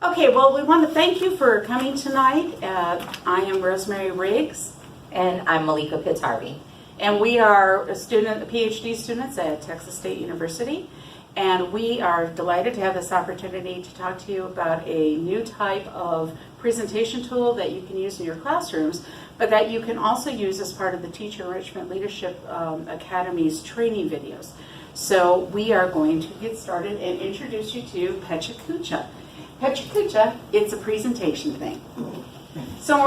Okay, well, we want to thank you for coming tonight. I am Rosemary Riggs. And I'm Malikah Harvey. And we are PhD students at Texas State University. And we are delighted to have this opportunity to talk to you about a new type of presentation tool that you can use in your classrooms, but that you can also use as part of the Teacher Enrichment Leadership Academy's training videos. So we are going to get started and introduce you to Pecha Kucha. Pecha Kucha, it's a presentation thing. So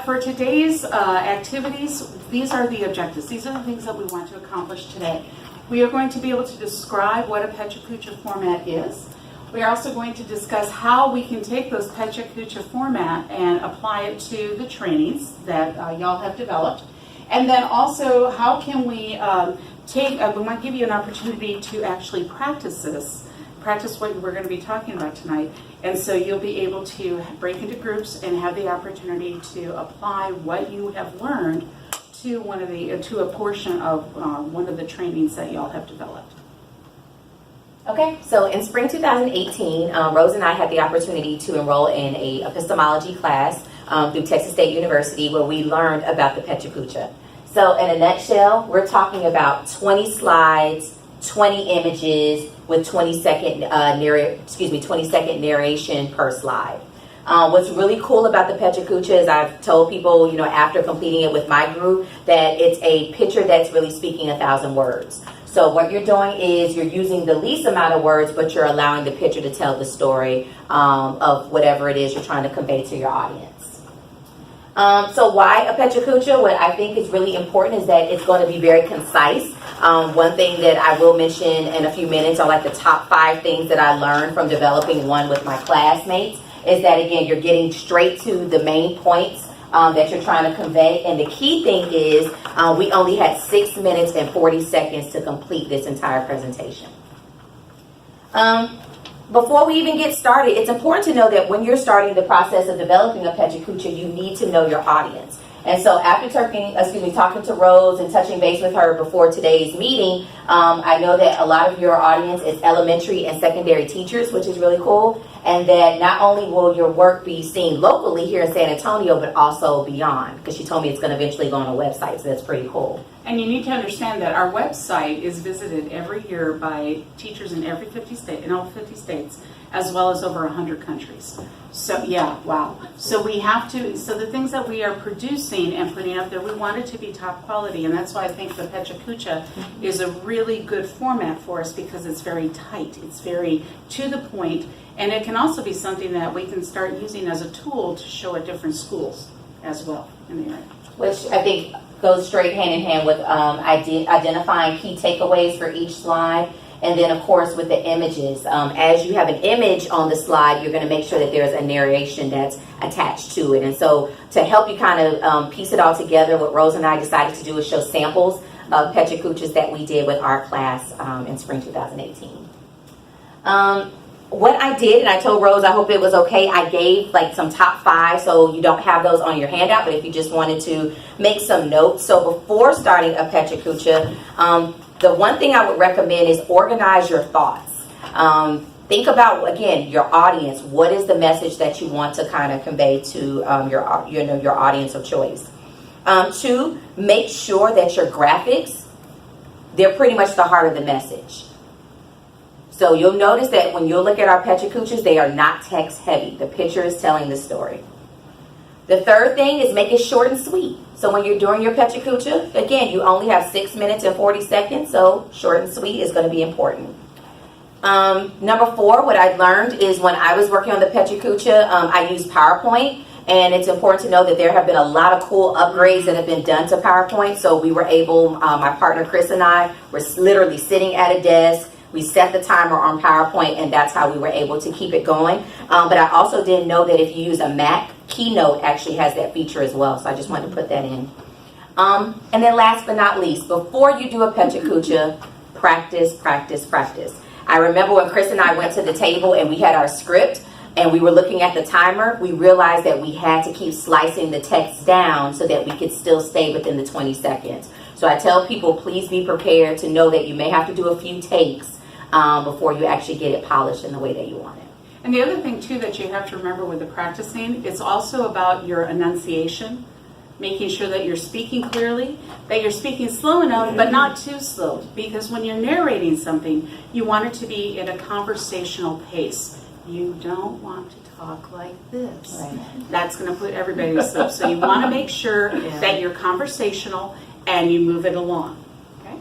for today's activities, these are the objectives. These are the things that we want to accomplish today. We are going to be able to describe what a Pecha Kucha format is. We are also going to discuss how we can take those Pecha Kucha format and apply it to the trainings that y'all have developed. And then also, how can we we want to give you an opportunity to actually practice what we're going to be talking about tonight. And so you'll be able to break into groups and have the opportunity to apply what you have learned to a portion of one of the trainings that y'all have developed. Okay, so in spring 2018, Rose and I had the opportunity to enroll in a epistemology class through Texas State University, where we learned about the Pecha Kucha. So in a nutshell, we're talking about 20 slides, 20 images with 20-second narration per slide. What's really cool about the Pecha Kucha is I've told people, after completing it with my group, that it's a picture that's really speaking 1,000 words. So what you're doing is you're using the least amount of words, but you're allowing the picture to tell the story of whatever it is you're trying to convey to your audience. So why a Pecha Kucha? What I think is really important is that it's going to be very concise. One thing that I will mention in a few minutes are like the top 5 things that I learned from developing one with my classmates. Is that, again, you're getting straight to the main points that you're trying to convey. And the key thing is we only had 6 minutes and 40 seconds to complete this entire presentation. Before we even get started, it's important to know that when you're starting the process of developing a Pecha Kucha, you need to know your audience. And so after talking to Rose and touching base with her before today's meeting, I know that a lot of your audience is elementary and secondary teachers, which is really cool. And that not only will your work be seen locally here in San Antonio, but also beyond, because she told me it's going to eventually go on a website, so that's pretty cool. And you need to understand that our website is visited every year by teachers in all 50 states, as well as over 100 countries. So yeah, wow. So the things that we are producing and putting up there, we want it to be top quality, and that's why I think the Pecha Kucha is a really good format for us, because it's very tight, it's very to the point, and it can also be something that we can start using as a tool to show at different schools as well in the area. Which I think goes straight hand in hand with identifying key takeaways for each slide. And then, of course, with the images, as you have an image on the slide, you're going to make sure that there's a narration that's attached to it. And so to help you kind of piece it all together, what Rose and I decided to do is show samples of Pecha Kuchas that we did with our class in spring 2018. What I did, and I told Rose I hope it was okay, I gave like some top 5, so you don't have those on your handout, but if you just wanted to make some notes. So before starting a Pecha Kucha, the one thing I would recommend is organize your thoughts. Think about, again, your audience. What is the message that you want to kind of convey to your audience of choice? 2, make sure that your graphics, they're pretty much the heart of the message. So you'll notice that when you look at our Pecha Kuchas, they are not text heavy. The picture is telling the story. The third thing is make it short and sweet. So when you're doing your Pecha Kucha, again, you only have 6 minutes and 40 seconds, so short and sweet is going to be important. Number 4, what I learned is when I was working on the Pecha Kucha, I used PowerPoint, and it's important to know that there have been a lot of cool upgrades that have been done to PowerPoint. So we were able, my partner Chris and I were literally sitting at a desk. We set the timer on PowerPoint, and that's how we were able to keep it going. But I also didn't know that if you use a Mac, Keynote actually has that feature as well. So I just wanted to put that in. And then last but not least, before you do a Pecha Kucha, practice, practice, practice. I remember when Chris and I went to the table and we had our script and we were looking at the timer, we realized that we had to keep slicing the text down so that we could still stay within the 20 seconds. So I tell people, please be prepared to know that you may have to do a few takes before you actually get it polished in the way that you want it. And the other thing too that you have to remember with the practicing, it's also about your enunciation, making sure that you're speaking clearly, that you're speaking slow enough, but not too slow. Because when you're narrating something, you want it to be at a conversational pace. You don't want to talk like this. Right. That's going to put everybody to sleep. So you want to make sure that you're conversational and you move it along. Okay?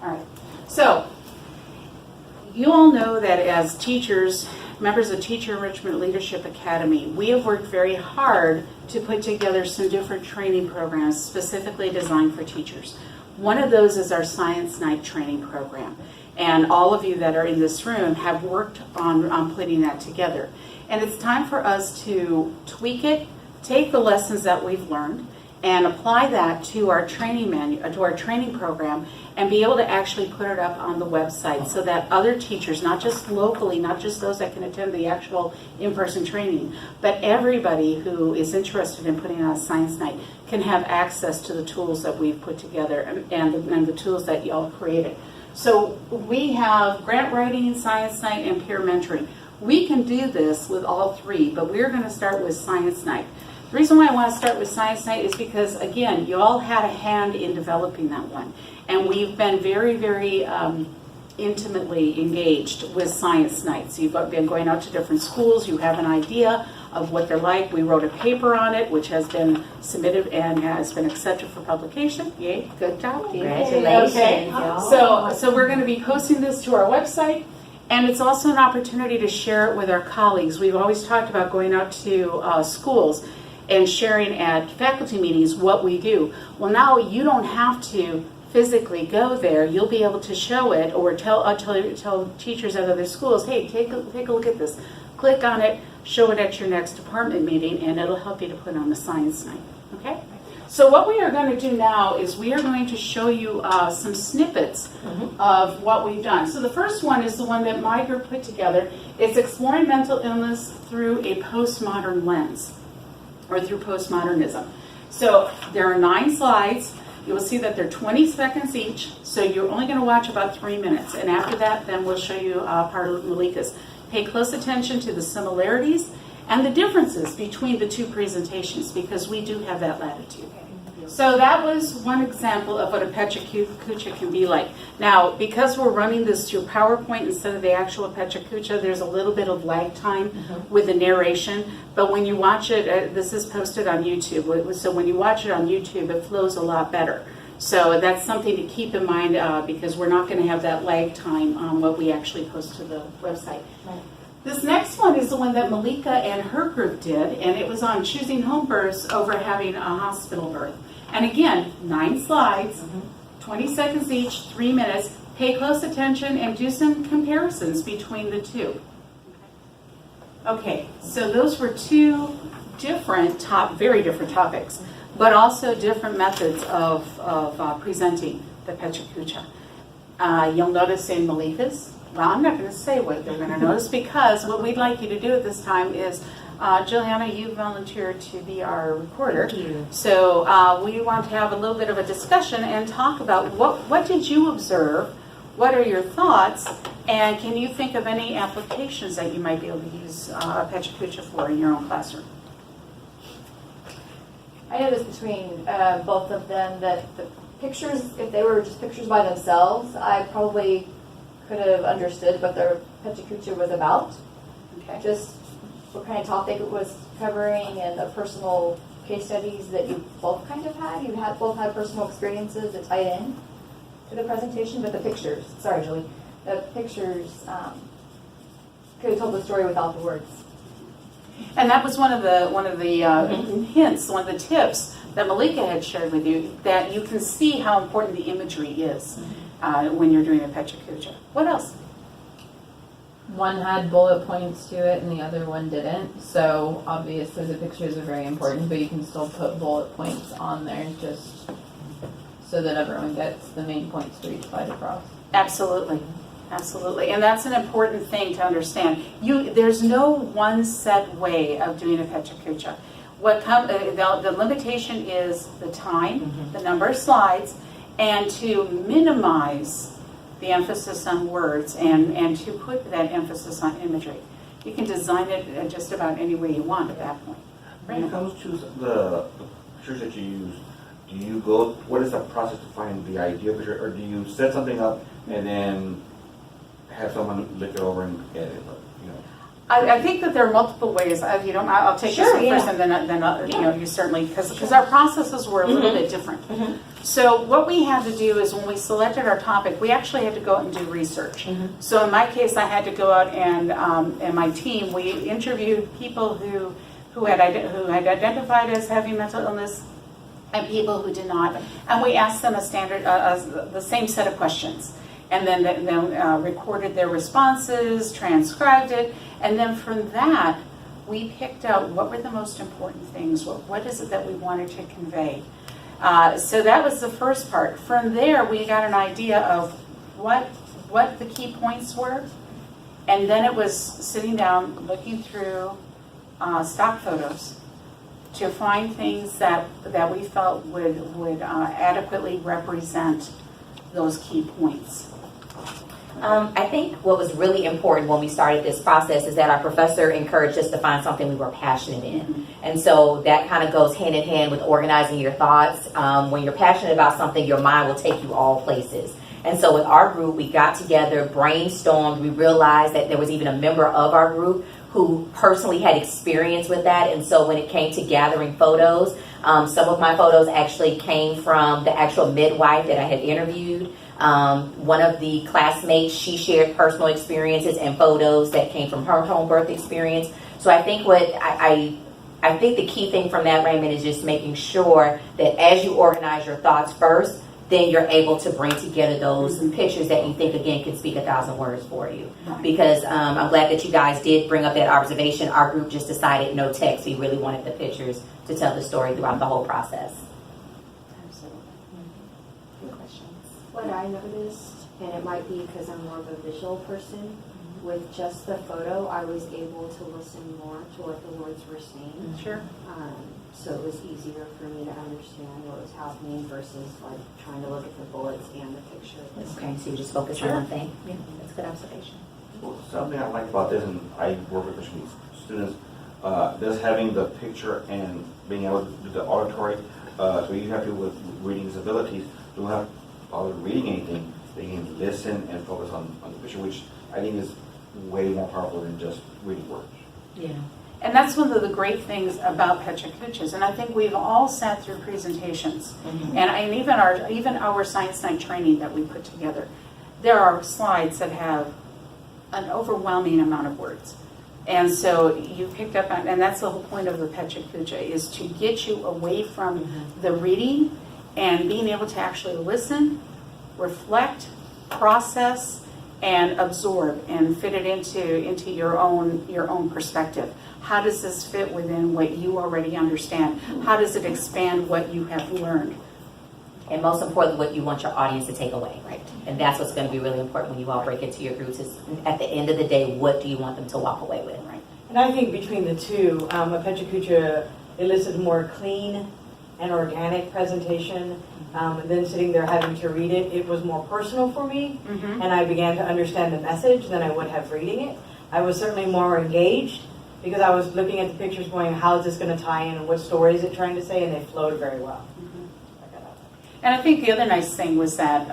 All right. So you all know that as teachers, members of Teacher Enrichment Leadership Academy, we have worked very hard to put together some different training programs specifically designed for teachers. One of those is our Science Night training program. And all of you that are in this room have worked on putting that together. And it's time for us to tweak it, take the lessons that we've learned, and apply that to our training to our training program, and be able to actually put it up on the website so that other teachers, not just locally, not just those that can attend the actual in-person training, but everybody who is interested in putting on a Science Night can have access to the tools that we've put together and the tools that y'all created. So we have grant writing, Science Night, and peer mentoring. We can do this with all three, but we're going to start with Science Night. The reason why I want to start with Science Night is because, again, you all had a hand in developing that one. And we've been very, very intimately engaged with Science Nights. You've been going out to different schools. You have an idea of what they're like. We wrote a paper on it, which has been submitted and has been accepted for publication. Yay, good job. Congratulations. Okay. So we're going to be posting this to our website. And it's also an opportunity to share it with our colleagues. We've always talked about going out to schools and sharing at faculty meetings what we do. Well, now you don't have to physically go there. You'll be able to show it or tell teachers at other schools, hey, take a look at this. Click on it, show it at your next department meeting, and it'll help you to put on the Science Night. Okay? So what we are going to do now is we are going to show you some snippets of what we've done. So the first one is the one that my group put together. It's exploring mental illness through a postmodern lens, or through postmodernism. So there are 9 slides. You will see that they're 20 seconds each, so you're only going to watch about 3 minutes. And after that, then we'll show you part of Malikah's. Pay close attention to the similarities and the differences between the two presentations, because we do have that latitude. So that was one example of what a Pecha Kucha can be like. Now, because we're running this through PowerPoint instead of the actual Pecha Kucha, there's a little bit of lag time with the narration. But when you watch it, this is posted on YouTube. So when you watch it on YouTube, it flows a lot better. So that's something to keep in mind because we're not going to have that lag time on what we actually post to the website. Right. This next one is the one that Malikah and her group did, and it was on choosing home births over having a hospital birth. And again, 9 slides, 20 seconds each, 3 minutes. Pay close attention and do some comparisons between the two. Okay, so those were 2 different very different topics, but also different methods of presenting the Pecha Kucha. You'll notice in Malikah's, well, I'm not going to say what they're going to notice, because what we'd like you to do at this time is, Juliana, you volunteered to be our recorder. Thank you. So we want to have a little bit of a discussion and talk about what did you observe, what are your thoughts, and can you think of any applications that you might be able to use Pecha Kucha for in your own classroom? I noticed between both of them that the pictures, if they were just pictures by themselves, I probably could have understood what their Pecha Kucha was about. Okay. Just what kind of topic it was covering, and the personal case studies that you both kind of had. You both had personal experiences that tied in to the presentation, but the pictures, sorry Julie, the pictures could have told the story without the words. And that was one of the hints, one of the tips that Malikah had shared with you, that you can see how important the imagery is when you're doing a Pecha Kucha. What else? One had bullet points to it and the other one didn't. So obviously the pictures are very important, but you can still put bullet points on there just so that everyone gets the main points for each slide across. Absolutely. Absolutely. And that's an important thing to understand. There's no one set way of doing a Pecha Kucha. The limitation is the time, the number of slides, and to minimize the emphasis on words and to put that emphasis on imagery. You can design it just about any way you want at that point. When it comes to the pictures that you use, do you go, what is the process to find the ideal picture, or do you set something up and then have someone look it over and edit it, you know? I think that there are multiple ways. You know, I'll take this Sure, one yeah. first, and then you know, you certainly, because our processes were a little bit different. So what we had to do is when we selected our topic, we actually had to go out and do research. So in my case, I had to go out and my team, we interviewed people who had identified as having mental illness and people who did not, and we asked them a standard, the same set of questions, and then recorded their responses, transcribed it, and then from that, we picked out what were the most important things. What is it that we wanted to convey? So that was the first part. From there, we got an idea of what the key points were, and then it was sitting down, looking through stock photos to find things that we felt would adequately represent those key points. I think what was really important when we started this process is that our professor encouraged us to find something we were passionate in. And so that kind of goes hand in hand with organizing your thoughts. When you're passionate about something, your mind will take you all places. And so with our group, we got together, brainstormed, we realized that there was even a member of our group who personally had experience with that. And so when it came to gathering photos, some of my photos actually came from the actual midwife that I had interviewed. One of the classmates, she shared personal experiences and photos that came from her home birth experience. So I think I think the key thing from that, Raymond, is just making sure that as you organize your thoughts first, then you're able to bring together those pictures that you think, again, can speak 1,000 words for you. Right. Because I'm glad that you guys did bring up that observation. Our group just decided no text. We really wanted the pictures to tell the story throughout the whole process. Absolutely. Good questions. What I noticed, and it might be because I'm more of a visual person, with just the photo, I was able to listen more to what the words were saying. Sure. So it was easier for me to understand what was happening versus like trying to look at the bullets and the picture. Okay, so you just focus on one thing. Yeah, that's a good observation. Well, something I like about this, and I work with special needs students, just having the picture and being able to do the auditory, so you have people with reading disabilities don't have to bother reading anything. They can listen and focus on the picture, which I think is way more powerful than just reading words. Yeah. And that's one of the great things about Pecha Kuchas. And I think we've all sat through presentations. And even our Science Night training that we put together, there are slides that have an overwhelming amount of words. And so you picked up on, and that's the whole point of the Pecha Kucha, is to get you away from the reading and being able to actually listen, reflect, process, and absorb and fit it into your own perspective. How does this fit within what you already understand? How does it expand what you have learned? And most importantly, what you want your audience to take away. Right. And that's what's going to be really important when you all break into your groups is at the end of the day, what do you want them to walk away with? Right. And I think between the two, a Pecha Kucha elicited more clean and organic presentation. And then sitting there having to read it, it was more personal for me. And I began to understand the message than I would have reading it. I was certainly more engaged because I was looking at the pictures going, how is this going to tie in and what story is it trying to say? And they flowed very well. And I think the other nice thing was that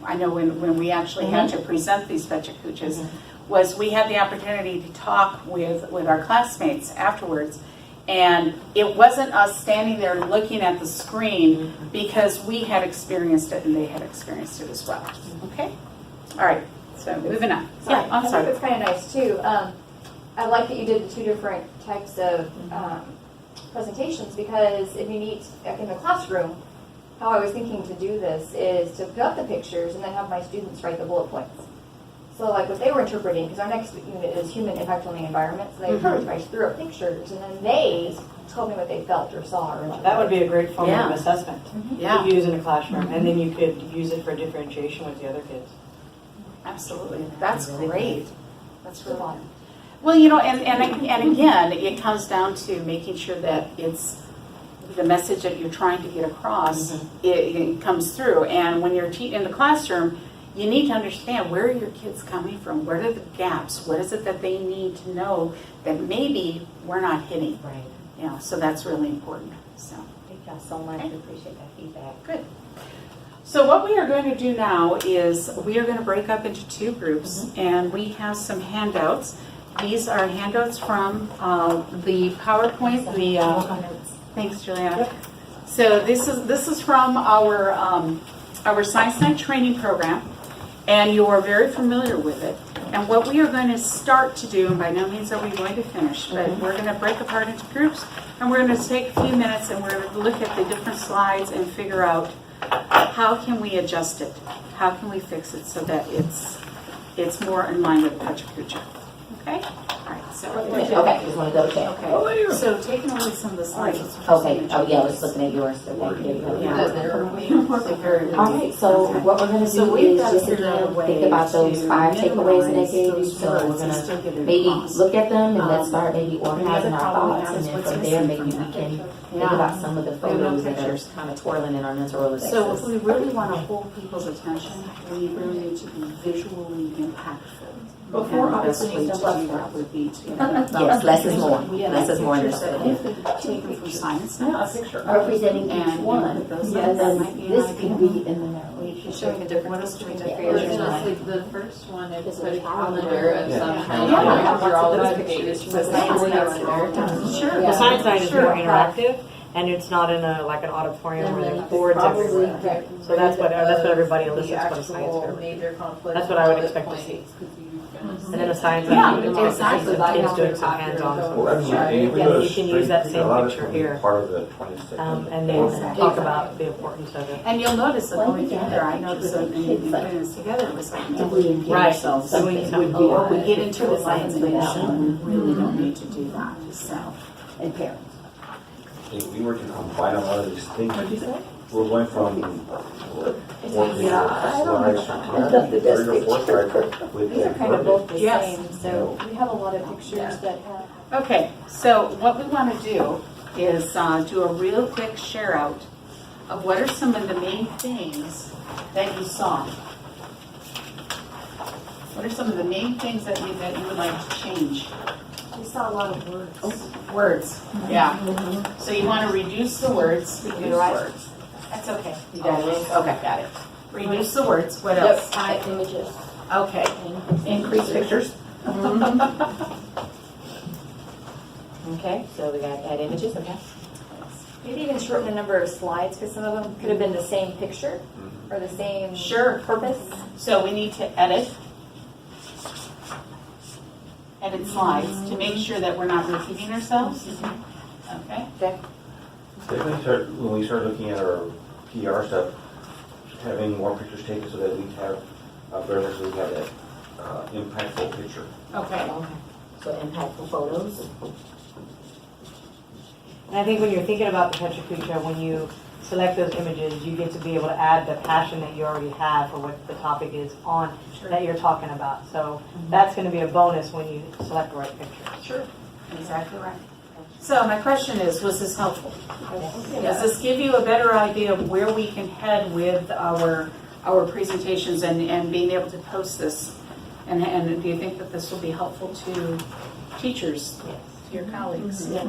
I know when we actually had to present these Pecha Kuchas was we had the opportunity to talk with our classmates afterwards. And it wasn't us standing there looking at the screen because we had experienced it and they had experienced it as well. Okay? All right. So moving on. Sorry, Yeah, I'm sorry. It's kind of nice too. I like that you did the two different types of presentations because if you need, like in the classroom, how I was thinking to do this is to put up the pictures and then have my students write the bullet points. So like what they were interpreting, because our next unit is human impact on the environment, so they encouraged me. I threw up pictures and then they told me what they felt or saw. Or That would be a great form Yeah. of assessment Yeah. to use in a classroom. And then you could use it for differentiation with the other kids. Absolutely. That's great. That's really fun. Well, you know, and again, it comes down to making sure that it's the message that you're trying to get across, it comes through. And when you're in the classroom, you need to understand where are your kids coming from, what are the gaps, what is it that they need to know that maybe we're not hitting. Right. You know, so that's really important. So. Thank y'all so much. We appreciate that feedback. Good. So what we are going to do now is we are going to break up into two groups, and we have some handouts. These are handouts from the PowerPoint. Thanks, Juliana. Yep. So this is from our Science Night training program, and you are very familiar with it. And what we are going to start to do, and by no means are we going to finish, but we're going to break apart into groups, and we're going to take a few minutes and we're going to look at the different slides and figure out how can we adjust it, how can we fix it so that it's more in line with Pecha Kucha. Okay? All right. So Okay, just want to double check. okay. So taking away some of the slides. Okay, oh yeah, I was looking at yours. Okay, there you go. Yeah. All right, so what we're gonna So do we've is got to just figure out a again, way think about those to 5 takeaways that I minimize gave you. those So we're words and still gonna get it maybe across. look at them and let's start maybe organizing the our problem thoughts, and is then what's from there missing maybe from we that can picture. think Yeah. about some of the We have no photos that are pictures. kind of twirling in our mental Rolodexes. So if we really want to hold people's attention, we really need to be visually impactful. Before, And the best obviously, way to it's do less that would be to. Yes, less is more. Yeah, Less is more in pictures this. that if we take them from science nights. Representing And each you one, put those yes, in, that might be an this idea. could be in the narrative. Showing the difference between the Or creation just and like the first one, it's Is it a a calendar of Yeah. some kind. Yeah. These are all Lots about of pictures pictures. from the Science calendar. Sure. The science night is Sure. more interactive, and it's not in a like an auditorium And where then there's boards Probably, everywhere. So that's what everybody The elicits from science actual fair. major conflict. That's what I would bullet expect to points, see. 'cause you guys- And then a science Yeah, night, you can exactly. take the kids doing some hands-on. Well, I mean, Right. if we Yeah, go you can use that straight, same a lot of picture it's gonna be here. Part of the 26th. And then talk about the importance of it. And you'll notice that Well, when we we get can there, have I noticed pictures that of in kids, like, putting this together, it was like, If we engage Right. ourselves, So when something you- would be or we honest get into for a science science mission, we really don't need to do that, so. and parents. If we were to combine a lot of these things, we're going from four slides to 3 or 4 slides with These are kind of both the Yes. same, so we have a lot of pictures that have. Okay, so what we want to do is do a real quick share out of what are some of the main things that you saw. What are some of the main things that you would like to change? We saw a lot of words. Words, yeah. So you want to reduce the words. Reduce words. That's okay. You got it? Okay, got it. Reduce the words. What else? Add images. Okay. Increase pictures. Okay, so we got to add images, okay? Maybe even shorten the number of slides, because some of them could have been the same picture or the same Sure. purpose. So we need to edit slides to make sure that we're not repeating ourselves. Okay. Definitely when we start looking at our PR stuff, having more pictures taken so that we have better, so we have that impactful picture. Okay. So impactful photos. And I think when you're thinking about the Pecha Kucha, when you select those images, you get to be able to add the passion that you already have for what the topic is on that you're talking about. So that's going to be a bonus when you select the right picture. Sure. Exactly right. So my question is, was this helpful? Does this give you a better idea of where we can head with our presentations and being able to post this? And do you think that this will be helpful to teachers, to your colleagues? Yes.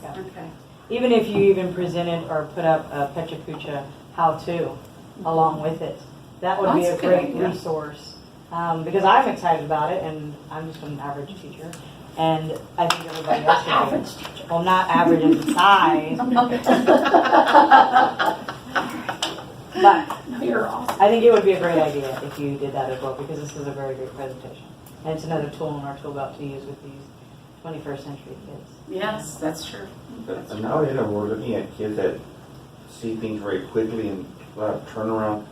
Okay. Even if you even presented or put up a Pecha Kucha how-to along with it, that would be That's a a good great idea. resource. Because I'm excited about it, and I'm just an average teacher, and I think everybody else should be. Well, not average in size, but You're awesome. I think it would be a great idea if you did that as well, because this is a very great presentation. And it's another tool in our tool belt to use with these 21st century kids. Yes, that's true. And nowadays, we're looking at kids that see things very quickly and a lot of turnaround.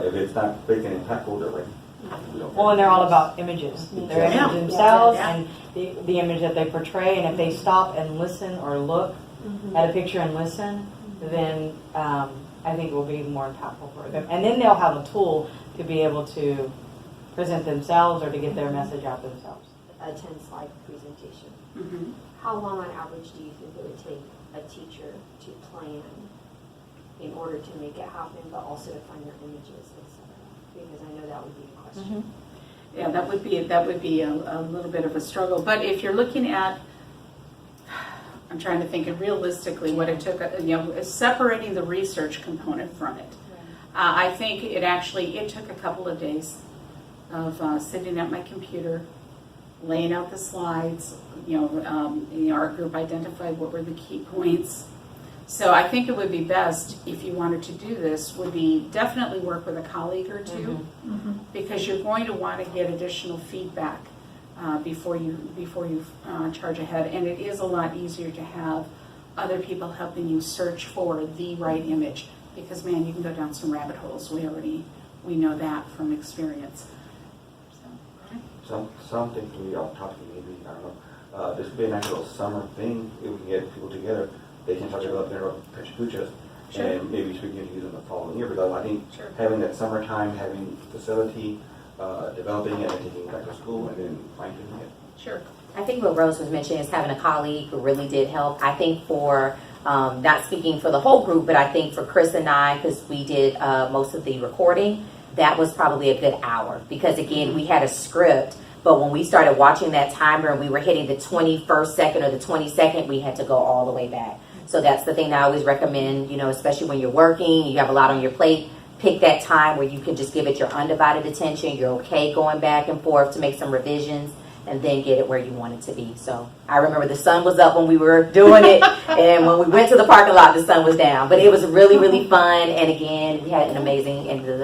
If it's not quick and impactful, they're like, we don't Well, and they're all about images. They're Yeah. images themselves Yeah. and the image that they portray. And if they stop and listen or look at a picture and listen, then I think it will be more impactful for them. And then they'll have a tool to be able to present themselves or to get their message out themselves. A 10-slide presentation. Mm-hmm. How long on average do you think it would take a teacher to plan in order to make it happen, but also to find your images, etc.? Because I know that would be a question. Yeah, that would be a little bit of a struggle. But if you're looking at, I'm trying to think of realistically what it took, separating the research component from it. I think it took a couple of days of sitting at my computer, laying out the slides. Our group identified what were the key points. So I think it would be best, if you wanted to do this, would be definitely work with a colleague or two, because you're going to want to get additional feedback before you charge ahead. And it is a lot easier to have other people helping you search for the right image, because man, you can go down some rabbit holes. We know that from experience. Something we all talk to maybe, I don't know, this would be a nice little summer thing, if we can get people together, they can talk about their Pecha Kuchas, and maybe we can use them the following year, because I think having that summertime, having facility, developing it and taking it back to school, and then fine-tuning it. Sure. I think what Rose was mentioning is having a colleague who really did help. I think for, not speaking for the whole group, but I think for Chris and I, because we did most of the recording, that was probably a good hour. Because again, we had a script, but when we started watching that timer and we were hitting the 21st second or the 22nd, we had to go all the way back. So that's the thing that I always recommend, especially when you're working, you have a lot on your plate, pick that time where you can just give it your undivided attention. You're okay going back and forth to make some revisions, and then get it where you want it to be. So I remember the sun was up when we were doing it, and when we went to the parking lot, the sun was down. But it was really, really fun, and again, we had an amazing end of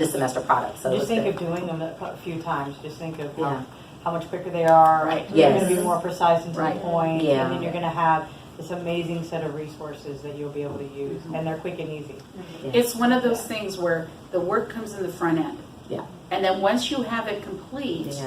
the semester product. So just think of doing them a few times. Just think of how much quicker they are. Right. You're Yes. going to be more precise and to the point, Yeah. and then you're going to have this amazing set of resources that you'll be able to use, and they're quick and easy. It's one of those things where the work comes in the front end. Yeah. And then once you have it complete,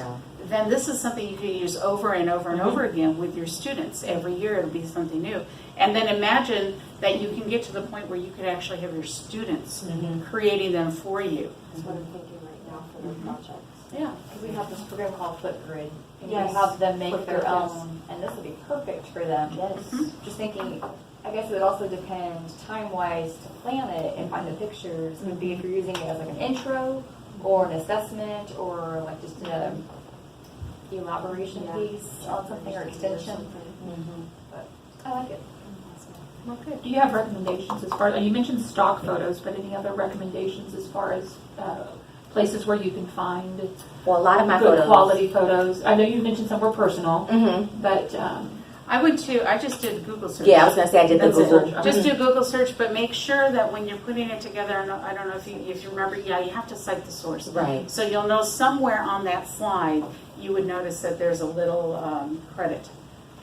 then this is something you can use over and over and over again with your students. Every year it'll be something new. And then imagine that you can get to the point where you could actually have your students creating them for you. That's what I'm thinking right now for the projects. Yeah. Because we have this program called Flipgrid, and Yes. we have them make Flipgrid, their yes. own, and this would be perfect for them. Yes. Just thinking, I guess it would also depend time-wise to plan it and find the pictures. Would be if you're using it as like an intro, or an assessment, or like just an elaboration piece on something, or extension. But I like it. Well, good. Do you have recommendations as far as, you mentioned stock photos, but any other recommendations as far as places where you can find Well, a lot of my good photos. quality photos? I know you mentioned some were personal, but I would too. I just did Google search. Yeah, I was going to say I did the That's it. Google. Just do Google search, but make sure that when you're putting it together, I don't know if you remember, you have to cite the source. Right. So you'll know somewhere on that slide, you would notice that there's a little credit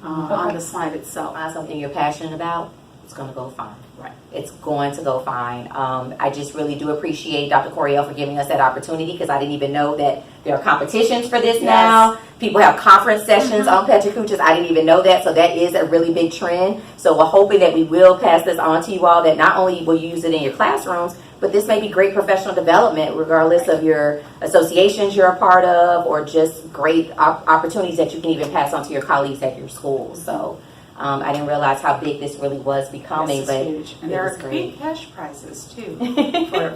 on the slide itself. Find something you're passionate about, it's going to go fine. Right. It's going to go fine. I just really do appreciate Dr. Coriel for giving us that opportunity, because I didn't even know that there are competitions for this now. People have conference sessions on Pecha Kuchas. I didn't even know that, so that is a really big trend. So we're hoping that we will pass this on to you all, that not only will you use it in your classrooms, but this may be great professional development, regardless of your associations you're a part of, or just great opportunities that you can even pass on to your colleagues at your school. So I didn't realize how big this really was becoming, This but is huge. And there are big cash prizes too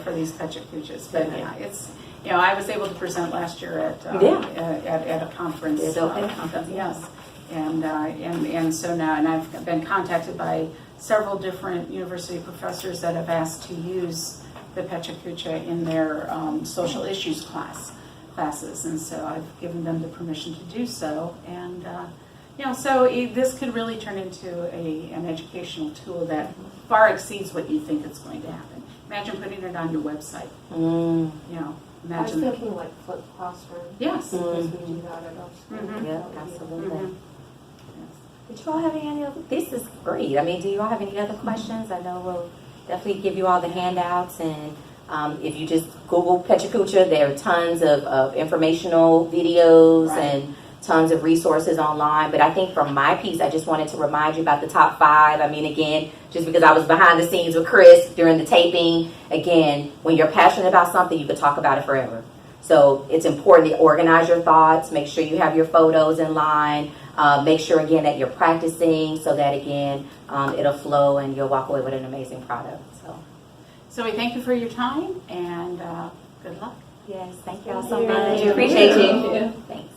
for these Pecha Kuchas. But yeah, it's I was able to present last year at a conference. Yes, and so now, and I've been contacted by several different university professors that have asked to use the Pecha Kucha in their social issues classes, and so I've given them the permission to do so. And so this could really turn into an educational tool that far exceeds what you think it's going to happen. Imagine putting it on your website. I was Imagine that. thinking like flip classroom. Yes. Because we do that at our school. yeah, absolutely. Mhm. Did you all have any other? This is great. I mean, do you all have any other questions? I know we'll definitely give you all the handouts, and if you just Google Pecha Kucha, there are tons of informational videos and tons of resources online. But I think for my piece, I just wanted to remind you about the top 5. I mean, again, just because I was behind the scenes with Chris during the taping, again, when you're passionate about something, you could talk about it forever. So it's important to organize your thoughts, make sure you have your photos in line, make sure, again, that you're practicing so that, again, it'll flow and you'll walk away with an amazing product. So we thank you for your time, and good luck. Yes, thank y'all so Thank much. you. Appreciate you. Thank you. Thanks.